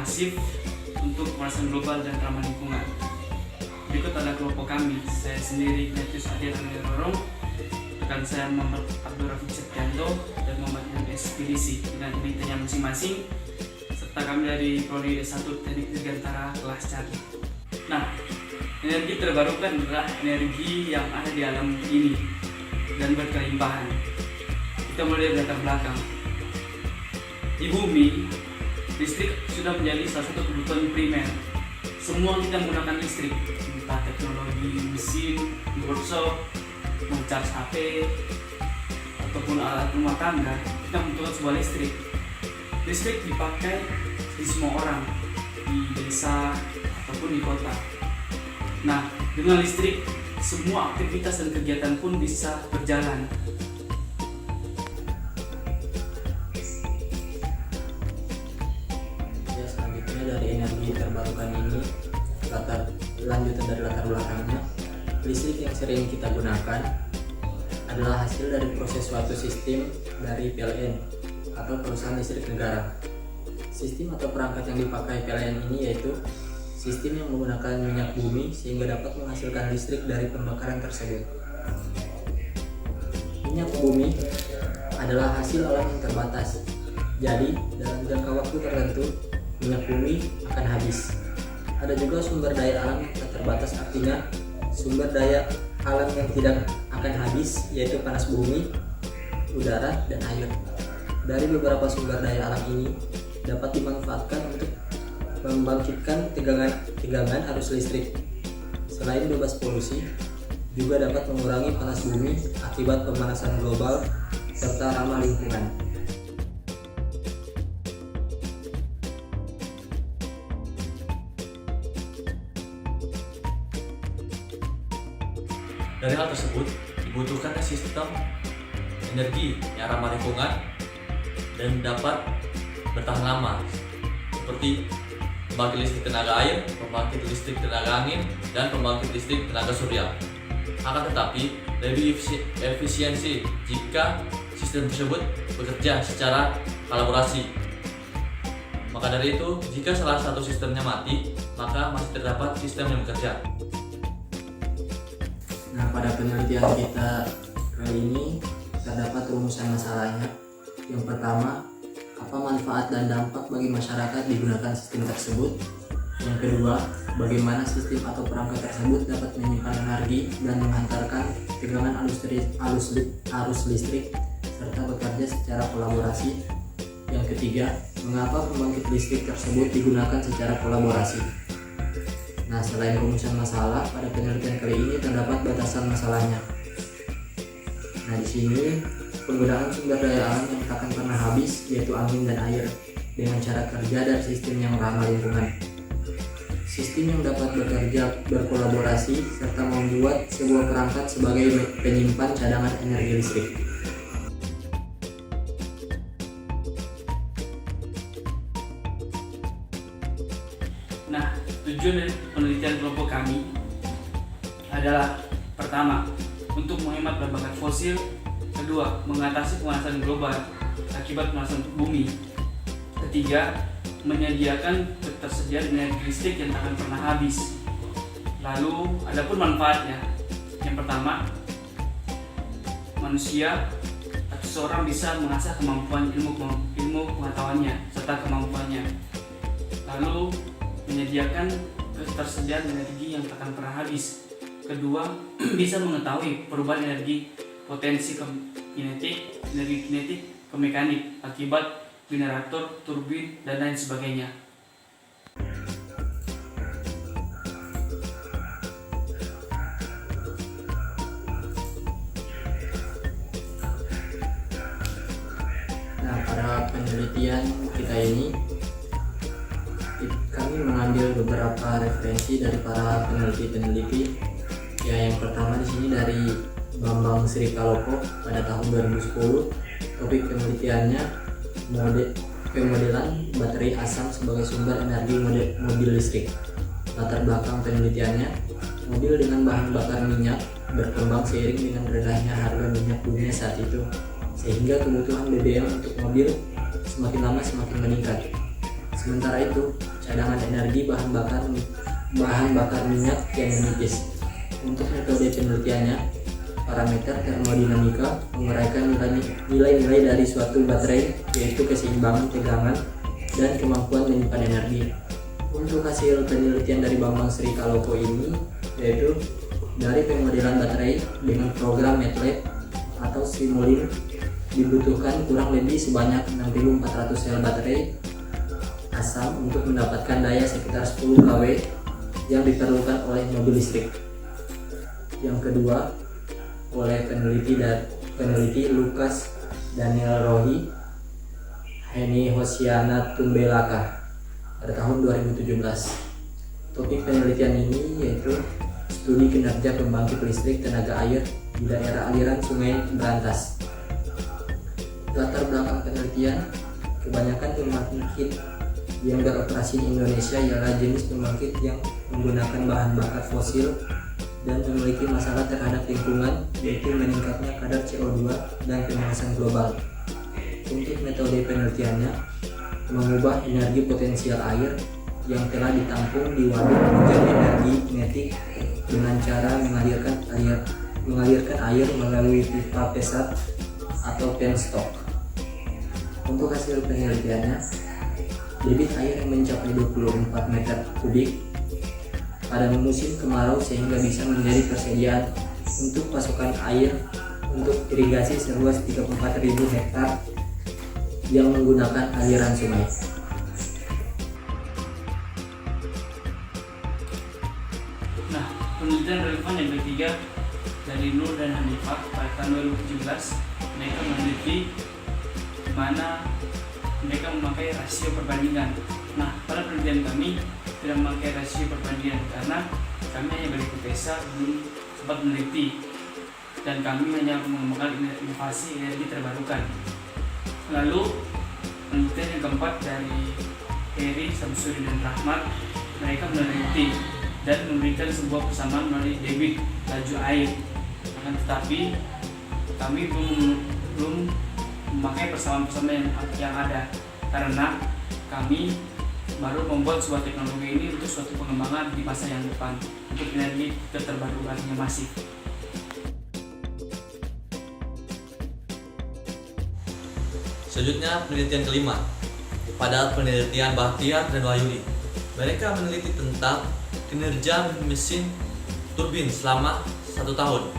masif untuk pemanasan global dan ramah lingkungan. Berikut adalah kelompok kami. Saya sendiri Ignatius Adian Rorong, rekan saya Muhammad Abdul Rafiq Septianto dan Muhammad MS Pilisi dengan unitnya masing-masing, serta kami dari Prodi S1 Teknik Dirgantara kelas Cari. Nah, energi terbarukan adalah energi yang ada di alam ini dan berkelimpahan. Kita mulai dari latar belakang. Di bumi, listrik sudah menjadi salah satu kebutuhan primer. Semua kita menggunakan listrik, entah teknologi mesin, workshop, mencas HP, ataupun alat rumah tangga, kita membutuhkan sebuah listrik. Listrik dipakai di semua orang, di desa ataupun di kota. Nah, dengan listrik, semua aktivitas dan kegiatan pun bisa berjalan. Ya, selanjutnya dari energi terbarukan ini, lanjutan dari latar belakangnya, listrik yang sering kita gunakan adalah hasil dari proses suatu sistem dari PLN atau perusahaan listrik negara. Sistem atau perangkat yang dipakai PLN ini yaitu sistem yang menggunakan minyak bumi sehingga dapat menghasilkan listrik dari pembakaran tersebut. Minyak bumi adalah hasil alam yang terbatas. Jadi, dalam jangka waktu tertentu, minyak bumi akan habis. Ada juga sumber daya alam yang tak terbatas, artinya sumber daya alam yang tidak akan habis yaitu panas bumi, udara, dan air. Dari beberapa sumber daya alam ini dapat dimanfaatkan untuk membangkitkan tegangan arus listrik. Selain bebas polusi, juga dapat mengurangi panas bumi akibat pemanasan global serta ramah lingkungan. Dari hal tersebut, dibutuhkan sistem energi yang ramah lingkungan dan dapat bertahan lama, seperti pembangkit listrik tenaga air, pembangkit listrik tenaga angin, dan pembangkit listrik tenaga surya. Akan tetapi, lebih efisiensi jika sistem tersebut bekerja secara kolaborasi. Maka dari itu, jika salah satu sistemnya mati, maka masih terdapat sistem yang bekerja. Nah, pada penelitian kita kali ini terdapat rumusan masalahnya. Yang pertama, apa manfaat dan dampak bagi masyarakat digunakan sistem tersebut? Yang kedua, bagaimana sistem atau perangkat tersebut dapat menyimpan energi dan menghantarkan tegangan arus listrik serta bekerja secara kolaborasi. Yang ketiga, mengapa pembangkit listrik tersebut digunakan secara kolaborasi? Nah, selain rumusan masalah, pada penelitian kali ini terdapat batasan masalahnya. Nah, di sini penggunaan sumber daya alam yang tak akan pernah habis, yaitu angin dan air, dengan cara kerja dan sistem yang ramah lingkungan. Sistem yang dapat bekerja berkolaborasi serta membuat sebuah perangkat sebagai penyimpan cadangan energi listrik. Nah, tujuan dari penelitian kelompok kami adalah pertama, untuk menghemat bahan bakar fosil, kedua, mengatasi pemanasan global akibat pemanasan bumi, ketiga, menyediakan ketersediaan energi listrik yang tak akan pernah habis. Lalu, adapun manfaatnya, yang pertama, manusia atau seorang bisa mengasah kemampuan ilmu pengetahuannya serta kemampuannya. Lalu, menyediakan ketersediaan energi yang tak akan pernah habis. Kedua, bisa mengetahui perubahan energi potensi energi kinetik ke mekanik akibat generator, turbin, dan lain sebagainya. Nah, pada penelitian kita ini kami mengambil beberapa referensi dari para peneliti. Ya, yang pertama di sini dari Bambang Sri Kaloko pada tahun 2010. Topik penelitiannya pemodelan baterai asam sebagai sumber energi mobil listrik. Latar belakang penelitiannya, mobil dengan bahan bakar minyak berkembang seiring dengan rendahnya harga minyak dunia saat itu, sehingga kebutuhan BBM untuk mobil semakin lama semakin meningkat. Sementara itu, cadangan energi bahan bakar minyak yang menipis. Untuk metode penelitiannya, parameter termodinamika menguraikan nilai-nilai dari suatu baterai, yaitu keseimbangan tegangan dan kemampuan menyimpan energi. Untuk hasil penelitian dari Bambang Sri Kaloko ini, yaitu dari pemodelan baterai dengan program MATLAB atau Simulink, dibutuhkan kurang lebih sebanyak 6.400 sel baterai asam untuk mendapatkan daya sekitar 10 kW yang diperlukan oleh mobil listrik. Yang kedua, oleh peneliti Lukas Daniel Rohi, Heni Hosiana Tumbelaka pada tahun 2017. Topik penelitian ini yaitu studi kinerja pembangkit listrik tenaga air di daerah aliran Sungai Berantas. Latar belakang penelitian, kebanyakan pembangkit yang beroperasi di Indonesia ialah jenis pembangkit yang menggunakan bahan bakar fosil dan memiliki masalah terhadap lingkungan, yaitu meningkatnya kadar CO2 dan pemanasan global. Untuk metode penelitiannya, mengubah energi potensial air yang telah ditampung di waduk menjadi energi kinetik dengan cara mengalirkan air melalui pipa pesat atau penstock. Untuk hasil penelitiannya, debit air yang mencapai 24 meter kubik pada musim kemarau sehingga bisa menjadi persediaan untuk pasokan air untuk irigasi seluas 34.000 hektar yang menggunakan aliran sungai. Nah, penelitian relevan yang ketiga dari Nur dan Hanifah pada tahun 2017, mereka meneliti mana mereka memakai rasio perbandingan. Nah, pada penelitian kami tidak memakai rasio perbandingan karena kami hanya berhipotesa, belum sempat meneliti, dan kami hanya mengembangkan inovasi energi terbarukan. Lalu penelitian yang keempat dari Heri, Samsuri, dan Rahmat, mereka meneliti dan memberikan sebuah persamaan melalui debit laju air. Tetapi kami belum memakai persamaan-persamaan yang ada karena kami baru membuat sebuah teknologi ini untuk suatu pengembangan di masa yang depan untuk energi terbarukan yang masif. Selanjutnya penelitian kelima pada penelitian Bahtiar dan Wahyudi. Mereka meneliti tentang kinerja mesin turbin selama 1 tahun.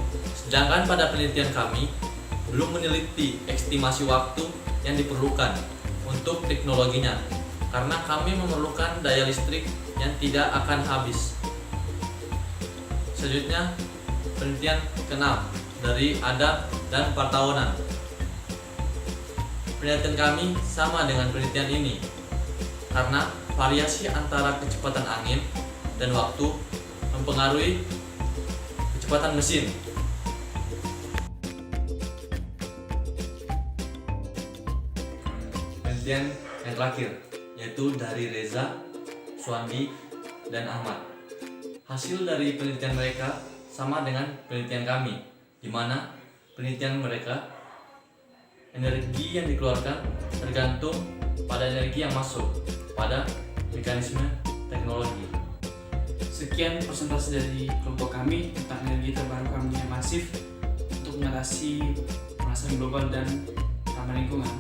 Sedangkan pada penelitian kami belum meneliti estimasi waktu yang diperlukan untuk teknologinya karena kami memerlukan daya listrik yang tidak akan habis. Selanjutnya penelitian ke-6 dari Adab dan Partawonan. Penelitian kami sama dengan penelitian ini karena variasi antara kecepatan angin dan waktu mempengaruhi kecepatan mesin. Penelitian yang terakhir yaitu dari Reza, Suandi, dan Ahmad. Hasil dari penelitian mereka sama dengan penelitian kami, di mana penelitian mereka energi yang dikeluarkan tergantung pada energi yang masuk pada mekanisme teknologi. Sekian presentasi dari kelompok kami tentang energi terbarukan yang masif untuk mengatasi pemanasan global dan ramah lingkungan.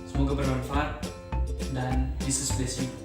Semoga bermanfaat dan Jesus bless you.